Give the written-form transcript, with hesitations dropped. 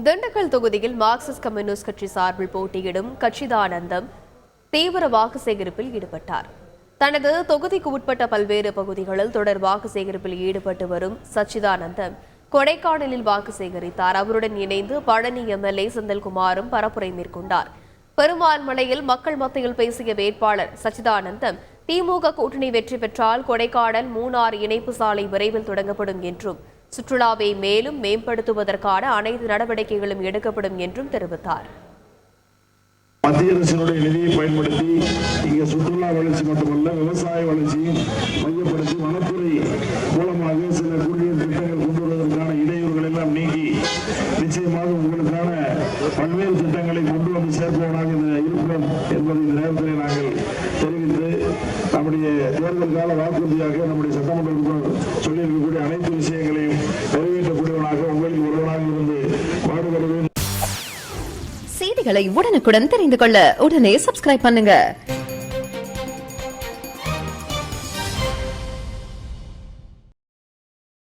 திண்டுக்கல் தொகுதியில் Marxist communist கட்சி சார்பில் போட்டியிடும் கட்சிதானந்தம் தீவிர வாக்கு சேகரிப்பில் ஈடுபட்டார். தனது தொகுதிக்கு உட்பட்ட பல்வேறு பகுதிகளில் தொடர் வாக்கு சேகரிப்பில் ஈடுபட்டு வரும் சச்சிதானந்தம் கொடைக்கானலில் வாக்கு சேகரித்தார். அவருடன் இணைந்து பழனி எம்எல்ஏ செந்தில்குமாரும் பரப்புரை மேற்கொண்டார். பெருமாள்மலையில் மக்கள் மத்தியில் பேசிய வேட்பாளர் சச்சிதானந்தம் திமுக கூட்டணி வெற்றி பெற்றால் கொடைக்கானல் மூணார் இணைப்பு சாலை விரைவில் தொடங்கப்படும் என்றும் சுற்றுலாவை மேலும் மேம்படுத்துவதற்கான அனைத்து நடவடிக்கைகளும் எடுக்கப்படும் என்றும் தெரிவித்தார். மத்திய அரசினுடைய நிதியை பயன்படுத்தி இங்கே சுற்றுலா வளர்ச்சி மட்டுமல்ல விவசாய வளர்ச்சியும் மையப்படுத்தி வனத்துறை மூலமாக சில குடிநீர் திட்டங்கள் கொண்டு வருவதற்கான இடையூறுகள் எல்லாம் நீக்கி நிச்சயமாக உங்களுக்கான பல்வேறு திட்டங்களை கொண்டு வந்து சேர்ப்பவனாக இருக்கிறோம் என்பதை இந்த நேரத்தில் நாங்கள் தெரிவித்து நம்முடைய தேர்தல் கால வாக்குறுதியாக நம்முடைய சட்டமன்ற உறுப்பினர் சொல்லியிருக்கக்கூடிய அனைத்து விஷயங்களையும் நிறைவேற்றக்கூடியவனாக உங்களில் ஒருவனாக இருந்து பாடுபடுவேன். செய்திகளை உடனுக்குடன் தெரிந்து கொள்ள உடனே சப்ஸ்கிரைப் பண்ணுங்க.